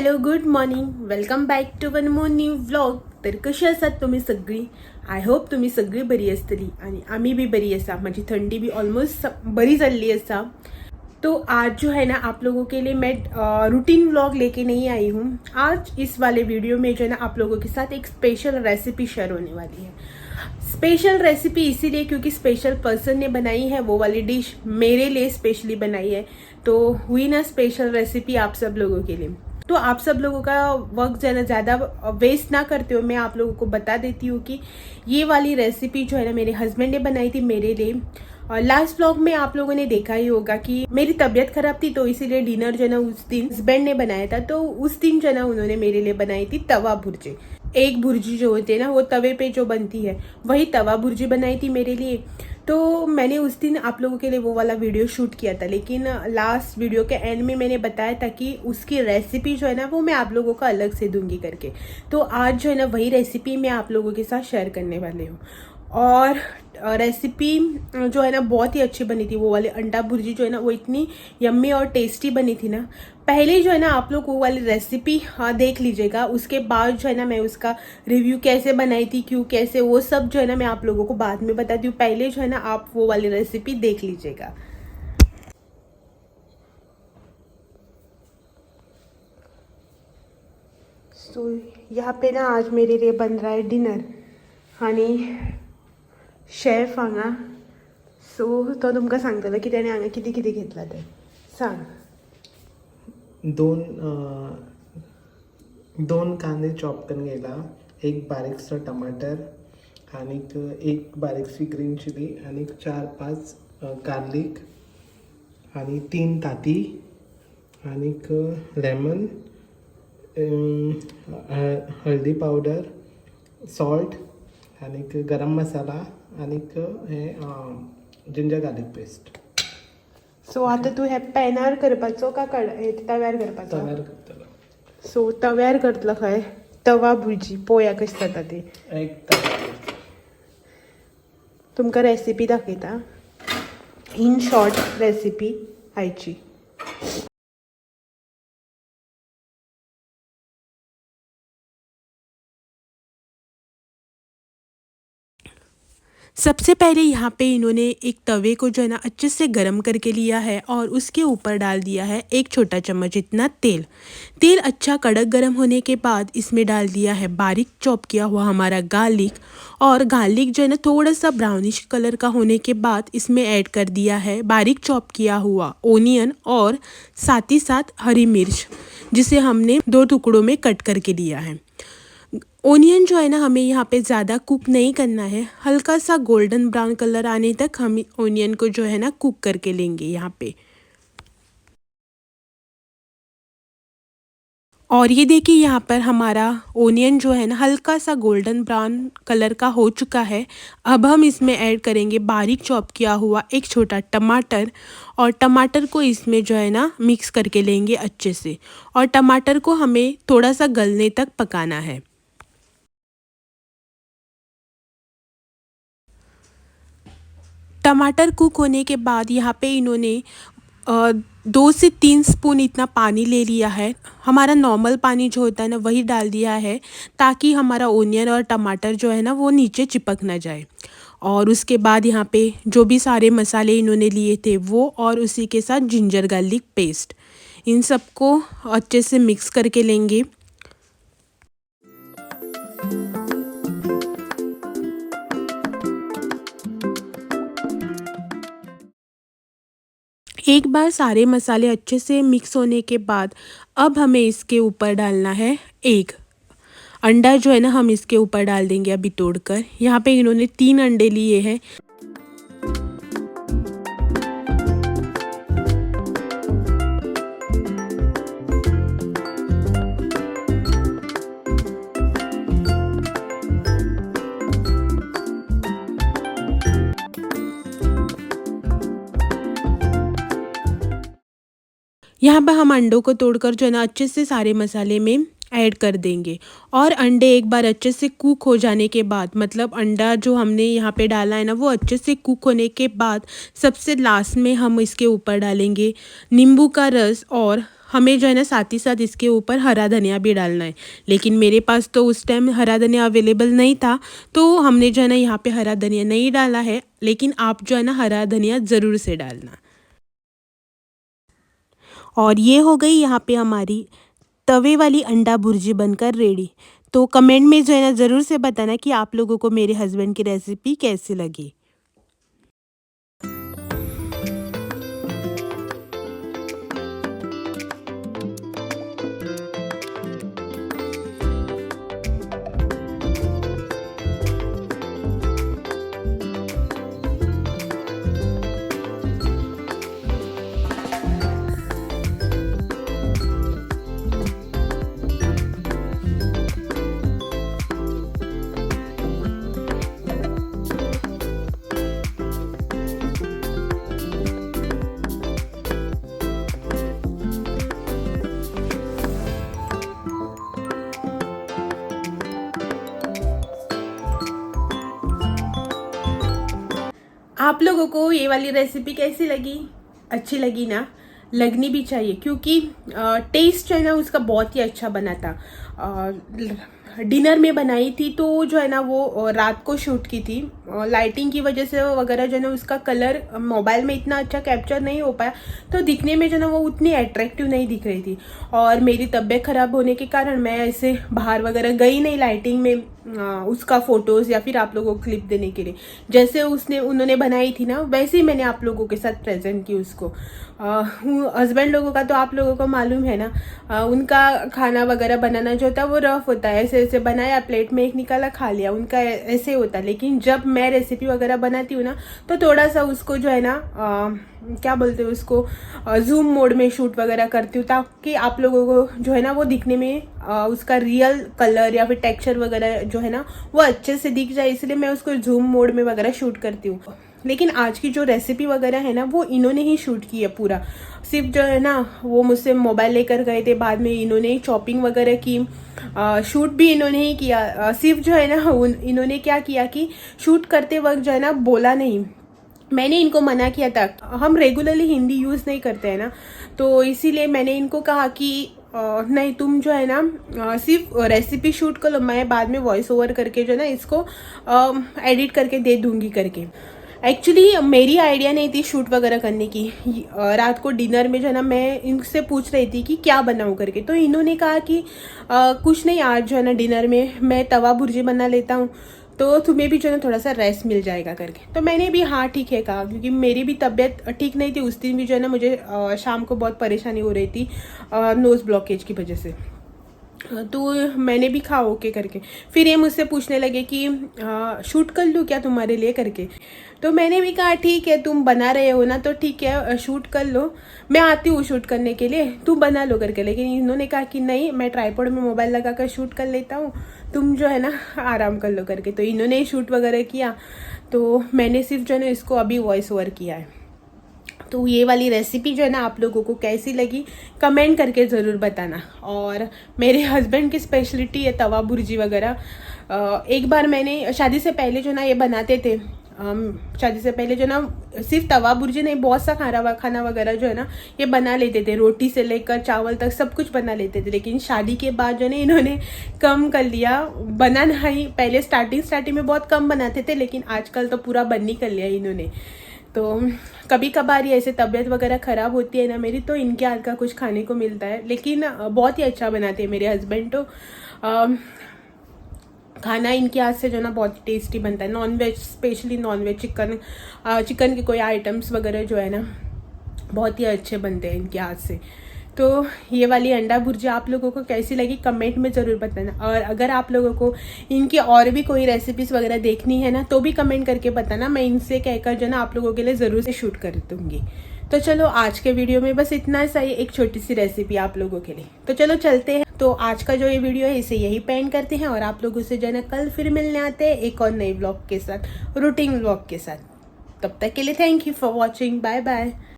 Hello good morning, welcome back to one more new vlog. तर कशी आसात तुम्ही सगळी? आय होप तुम्ही सगळी बरी असतली आणि आम्ही भी बरी असा. माझी थंडी भी ऑलमोस्ट बरी चलली असा. तो आज जो है ना आप लोगों के लिए मैं रूटीन व्लॉग लेके नहीं आई हूँ. आज इस वाले वीडियो में जो है ना आप लोगों के साथ एक स्पेशल रेसिपी शेयर होने वाली है. स्पेशल रेसिपी इसीलिए क्योंकि स्पेशल पर्सन ने बनाई है, वो वाली डिश मेरे लिए स्पेशली बनाई है. तो हुई ना स्पेशल रेसिपी आप सब लोगों के लिए. तो आप सब लोगों का वक्त ज़्यादा वेस्ट ना करते हो, मैं आप लोगों को बता देती हूँ कि ये वाली रेसिपी जो है ना मेरे हस्बैंड ने बनाई थी मेरे लिए. और लास्ट व्लॉग में आप लोगों ने देखा ही होगा कि मेरी तबीयत खराब थी, तो इसीलिए डिनर जो है ना उस दिन हस्बैंड ने बनाया था. तो उस दिन जो है ना उन्होंने मेरे लिए बनाई थी तवा भुर्जी. एक भुर्जी जो होती है ना वो तवे पे जो बनती है, वही तवा भुर्जी बनाई थी मेरे लिए. तो मैंने उस दिन आप लोगों के लिए वो वाला वीडियो शूट किया था, लेकिन लास्ट वीडियो के एंड में मैंने बताया था कि उसकी रेसिपी जो है ना वो मैं आप लोगों को अलग से दूंगी करके. तो आज जो है ना वही रेसिपी मैं आप लोगों के साथ शेयर करने वाले हूँ. और रेसिपी जो है ना बहुत ही अच्छी बनी थी. वो वाली अंडा भुर्जी जो है ना वो इतनी यम्मी और टेस्टी बनी थी ना. पहले जो है ना आप लोग वो वाली रेसिपी देख लीजिएगा, उसके बाद जो है ना मैं उसका रिव्यू कैसे बनाई थी, क्यों कैसे, वो सब जो है ना मैं आप लोगों को बाद में बताती हूँ. पहले जो है ना आप वो वाली रेसिपी देख लीजिएगा. तो यहाँ पे ना आज मेरे लिए बन रहा है डिनर आणि शेफ हांगा. सो तो तुमकां सांगतलो की त्याने हांगा कितें कितें घेतला ते सांग. दोन कांदे चॉप करून घ्यायला, एक बारीकसा टमाटर आणि एक बारीकशी ग्रीन चिली आणि 4-5 गार्लिक आणि 3 ताती आणि लेमन, हळदी पावडर, सॉल्ट आणि गरम मसाला आणि हे जिंजर गार्लिक पेस्ट. सो आता तू हे पॅनार करपाचो का तव्यार करपाचो? तव्यार करतलो. सो तव्यार करतलो खंय तवा भुर्जी. पोया कशें जाता ते एक तवा तुमकां रेसिपी दाखयता. इन शॉर्ट रेसिपी आयची. सबसे पहले यहाँ पे इन्होंने एक तवे को जो है ना अच्छे से गर्म करके लिया है और उसके ऊपर डाल दिया है 1 छोटा चम्मच इतना तेल. तेल अच्छा कड़क गर्म होने के बाद इसमें डाल दिया है बारीक चॉप किया हुआ हमारा गार्लिक. और गार्लिक जो है ना थोड़ा सा ब्राउनिश कलर का होने के बाद इसमें ऐड कर दिया है बारीक चॉप किया हुआ ओनियन और साथ ही साथ हरी मिर्च, जिसे हमने 2 टुकड़ों में कट करके लिया है. ओनियन जो है ना हमें यहाँ पे ज़्यादा कुक नहीं करना है, हल्का सा गोल्डन ब्राउन कलर आने तक हम ओनियन को जो है ना कुक करके लेंगे यहाँ पे. और ये देखिए यहाँ पर हमारा ओनियन जो है ना हल्का सा गोल्डन ब्राउन कलर का हो चुका है. अब हम इसमें ऐड करेंगे बारीक चॉप किया हुआ एक छोटा टमाटर. और टमाटर को इसमें जो है ना मिक्स करके लेंगे अच्छे से. और टमाटर को हमें थोड़ा सा गलने तक पकाना है. टमाटर कुक होने के बाद यहाँ पे इन्होंने 2 से 3 स्पून इतना पानी ले लिया है. हमारा नॉर्मल पानी जो होता है ना वही डाल दिया है, ताकि हमारा ओनियन और टमाटर जो है ना वो नीचे चिपक ना जाए. और उसके बाद यहाँ पे जो भी सारे मसाले इन्होंने लिए थे वो, और उसी के साथ जिंजर गार्लिक पेस्ट, इन सबको अच्छे से मिक्स करके लेंगे. एक बार सारे मसाले अच्छे से मिक्स होने के बाद अब हमें इसके ऊपर डालना है एक अंडा. जो है ना हम इसके ऊपर डाल देंगे अभी तोड़कर. यहाँ पे इन्होंने 3 अंडे लिए हैं. यहाँ पर हम अंडों को तोड़कर जो है ना अच्छे से सारे मसाले में ऐड कर देंगे. और अंडे एक बार अच्छे से कुक हो जाने के बाद, मतलब अंडा जो हमने यहाँ पे डाला है ना वो अच्छे से कुक होने के बाद सबसे लास्ट में हम इसके ऊपर डालेंगे नींबू का रस और हमें जो है ना साथ ही साथ इसके ऊपर हरा धनिया भी डालना है, लेकिन मेरे पास तो उस टाइम हरा धनिया अवेलेबल नहीं था, तो हमने जो है ना यहाँ पे हरा धनिया नहीं डाला है। लेकिन आप जो है ना हरा धनिया ज़रूर से डालना। और ये हो गई यहाँ पे हमारी तवे वाली अंडा भुर्जी बनकर रेडी। तो कमेंट में जो है ना ज़रूर से बताना कि आप लोगों को मेरे हस्बैंड की रेसिपी कैसी लगी। आप लोगों को ये वाली रेसिपी कैसी लगी? अच्छी लगी ना? लगनी भी चाहिए, क्योंकि टेस्ट जो है ना उसका बहुत ही अच्छा बना था। डिनर में बनाई थी, तो जो है ना वो रात को शूट की थी। लाइटिंग की वजह से वगैरह जो है ना उसका कलर मोबाइल में इतना अच्छा कैप्चर नहीं हो पाया, तो दिखने में जो है ना वो उतनी अट्रैक्टिव नहीं दिख रही थी। और मेरी तबीयत ख़राब होने के कारण मैं ऐसे बाहर वगैरह गई नहीं लाइटिंग में उसका फ़ोटोज़ या फिर आप लोगों को क्लिप देने के लिए। जैसे उन्होंने बनाई थी ना, वैसे ही मैंने आप लोगों के साथ प्रेजेंट की उसको। हस्बैंड लोगों का तो आप लोगों को मालूम है ना, उनका खाना वगैरह बनाना जो होता है वो रफ होता है। ऐसे ऐसे बनाया, प्लेट में एक निकाला, खा लिया, उनका ऐसे होता है। लेकिन जब मैं रेसिपी वगैरह बनाती हूँ ना, तो थोड़ा सा उसको जो है ना क्या बोलते हैं उसको, जूम मोड में शूट वगैरह करती हूँ, ताकि आप लोगों को जो है ना वो दिखने में उसका रियल कलर या फिर टेक्सचर वगैरह जो है ना वो अच्छे से दिख जाए, इसलिए मैं उसको जूम मोड में वगैरह शूट करती हूँ। लेकिन आज की जो रेसिपी वगैरह है ना वो इन्होंने ही शूट की है पूरा। सिर्फ जो है ना वो मुझसे मोबाइल लेकर गए थे, बाद में इन्होंने ही चॉपिंग वगैरह की, शूट भी इन्होंने ही किया। सिर्फ जो है ना इन्होंने क्या किया कि शूट करते वक्त जो है ना बोला नहीं, मैंने इनको मना किया था। हम रेगुलरली हिंदी यूज़ नहीं करते हैं ना, तो इसीलिए मैंने इनको कहा कि नहीं, तुम जो है ना सिर्फ रेसिपी शूट कर लो, मैं बाद में वॉइस ओवर करके जो है ना इसको एडिट करके दे दूंगी करके। एक्चुअली मेरी आइडिया नहीं थी शूट वगैरह करने की। रात को डिनर में जो है ना मैं इनसे पूछ रही थी कि क्या बनाऊं करके, तो इन्होंने कहा कि कुछ नहीं, आज जो है ना डिनर में मैं तवा भुर्जी बना लेता हूँ, तो तुम्हें भी जो है ना थोड़ा सा रेस्ट मिल जाएगा करके। तो मैंने भी हाँ ठीक है कहा, क्योंकि मेरी भी तबीयत ठीक नहीं थी उस दिन भी जो है ना मुझे शाम को बहुत परेशानी हो रही थी नोज़ ब्लॉकेज की वजह से। तो मैंने भी कहा ओके करके। फिर ये मुझसे पूछने लगे कि शूट कर लूँ क्या तुम्हारे लिए करके। तो मैंने भी कहा ठीक है, तुम बना रहे हो ना तो ठीक है, शूट कर लो, मैं आती हूँ शूट करने के लिए, तुम बना लो करके। लेकिन इन्होंने कहा कि नहीं, मैं ट्राइपॉड में मोबाइल लगा कर शूट कर लेता हूँ, तुम जो है ना आराम कर लो करके। तो इन्होंने ही शूट वगैरह किया, तो मैंने सिर्फ जो है ना इसको अभी वॉइस ओवर किया है। तो ये वाली रेसिपी जो है ना आप लोगों को कैसी लगी कमेंट करके ज़रूर बताना। और मेरे हस्बैंड की स्पेशलिटी है तवा भुर्जी वगैरह। एक बार मैंने शादी से पहले जो ना ये बनाते थे, शादी से पहले जो ना सिर्फ तवा भुर्जी नहीं, बहुत सा खाना वगैरह जो है ना ये बना लेते थे, रोटी से लेकर चावल तक सब कुछ बना लेते थे। लेकिन शादी के बाद जो है इन्होंने कम कर लिया बनाना ही। पहले स्टार्टिंग में बहुत कम बनाते थे, लेकिन आजकल तो पूरा बंद ही कर लिया इन्होंने। तो कभी कभार ही ऐसे तबीयत वगैरह ख़राब होती है ना मेरी, तो इनके हाथ का कुछ खाने को मिलता है। लेकिन बहुत ही अच्छा बनाते हैं मेरे हस्बैंड। तो खाना इनके हाथ से जो ना बहुत टेस्टी बनता है। नॉनवेज, स्पेशली नॉनवेज, चिकन के कोई आइटम्स वगैरह जो है ना बहुत ही अच्छे बनते हैं इनके हाथ से। तो ये वाली अंडा भुर्जी आप लोगों को कैसी लगी कमेंट में ज़रूर बताना। और अगर आप लोगों को इनकी और भी कोई रेसिपीज़ वगैरह देखनी है ना, तो भी कमेंट करके बताना, मैं इनसे कहकर जो ना आप लोगों के लिए ज़रूर से शूट कर दूँगी। तो चलो आज के वीडियो में बस इतना सा ही, एक छोटी सी रेसिपी आप लोगों के लिए। तो चलो चलते हैं। तो आज का जो ये वीडियो है इसे यही पेंड करते हैं, और आप लोगों से जो है ना कल फिर मिलने आते हैं एक और नए व्लॉग के साथ, रूटीन व्लॉग के साथ। तब तक के लिए thank you for watching, bye bye.